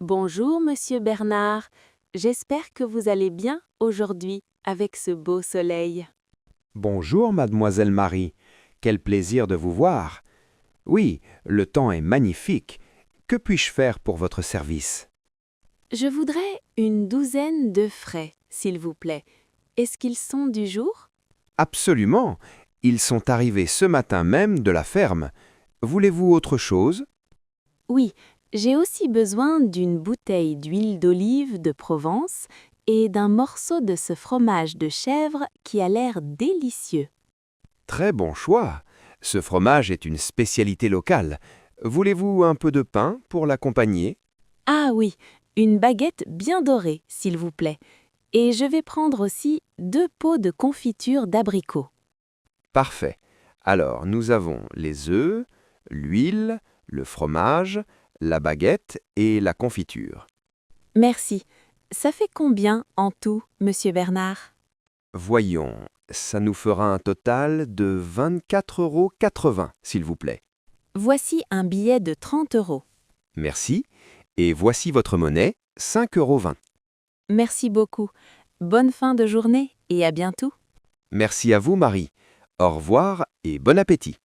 Bonjour, Monsieur Bernard. J'espère que vous allez bien aujourd'hui avec ce beau soleil. Bonjour, mademoiselle Marie. Quel plaisir de vous voir. Oui, le temps est magnifique. Que puis-je faire pour votre service? Je voudrais une douzaine de frais, s'il vous plaît. Est-ce qu'ils sont du jour? Absolument. Ils sont arrivés ce matin même de la ferme. Voulez-vous autre chose? Oui, j'ai aussi besoin d'une bouteille d'huile d'olive de Provence et d'un morceau de ce fromage de chèvre qui a l'air délicieux. Très bon choix. Ce fromage est une spécialité locale. Voulez-vous un peu de pain pour l'accompagner? Ah oui, une baguette bien dorée, s'il vous plaît. Et je vais prendre aussi 2 pots de confiture d'abricot. Parfait. Alors, nous avons les œufs, l'huile, le fromage, la baguette et la confiture. Merci. Ça fait combien en tout, Monsieur Bernard? Voyons, ça nous fera un total de 24,80 €, s'il vous plaît. Voici un billet de 30 euros. Merci. Et voici votre monnaie, 5,20 €. Merci beaucoup. Bonne fin de journée et à bientôt. Merci à vous, Marie. Au revoir et bon appétit.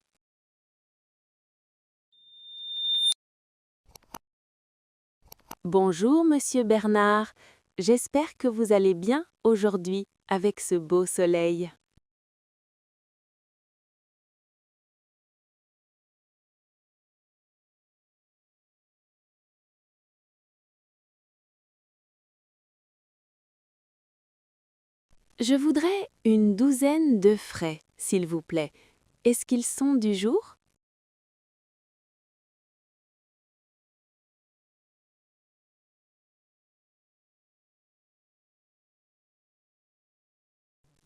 Bonjour, Monsieur Bernard. J'espère que vous allez bien aujourd'hui avec ce beau soleil. Je voudrais une douzaine de frais, s'il vous plaît. Est-ce qu'ils sont du jour?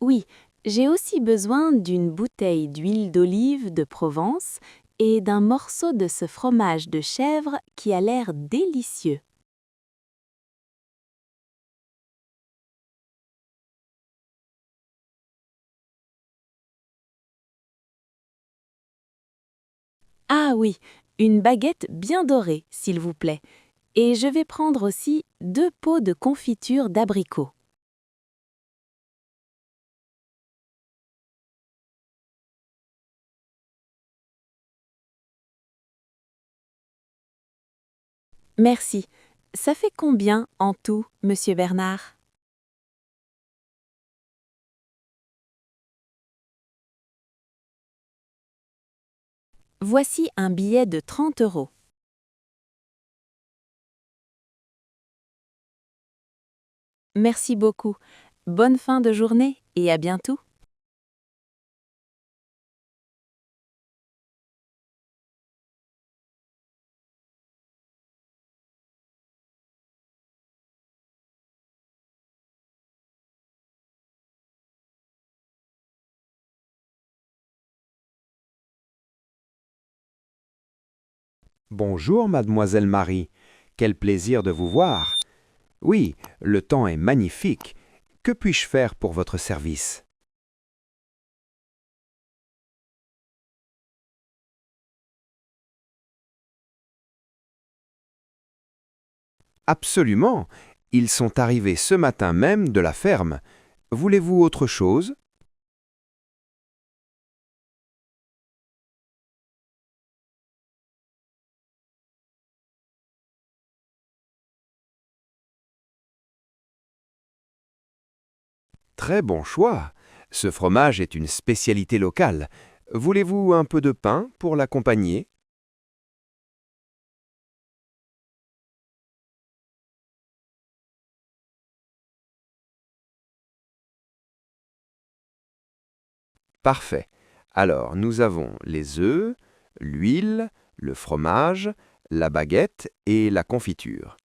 Oui, j'ai aussi besoin d'une bouteille d'huile d'olive de Provence et d'un morceau de ce fromage de chèvre qui a l'air délicieux. Ah oui, une baguette bien dorée, s'il vous plaît. Et je vais prendre aussi 2 pots de confiture d'abricot. Merci. Ça fait combien en tout, Monsieur Bernard? Voici un billet de 30 euros. Merci beaucoup. Bonne fin de journée et à bientôt. Bonjour, mademoiselle Marie. Quel plaisir de vous voir. Oui, le temps est magnifique. Que puis-je faire pour votre service? Absolument. Ils sont arrivés ce matin même de la ferme. Voulez-vous autre chose? Très bon choix. Ce fromage est une spécialité locale. Voulez-vous un peu de pain pour l'accompagner? Parfait. Alors, nous avons les œufs, l'huile, le fromage, la baguette et la confiture.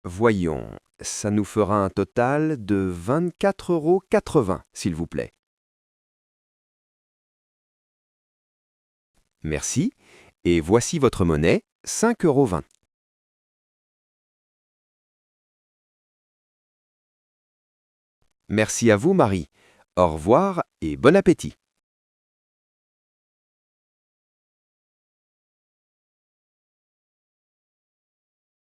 Voyons, ça nous fera un total de 24,80 €, s'il vous plaît. Merci. Et voici votre monnaie, 5,20 €. Merci à vous, Marie. Au revoir et bon appétit.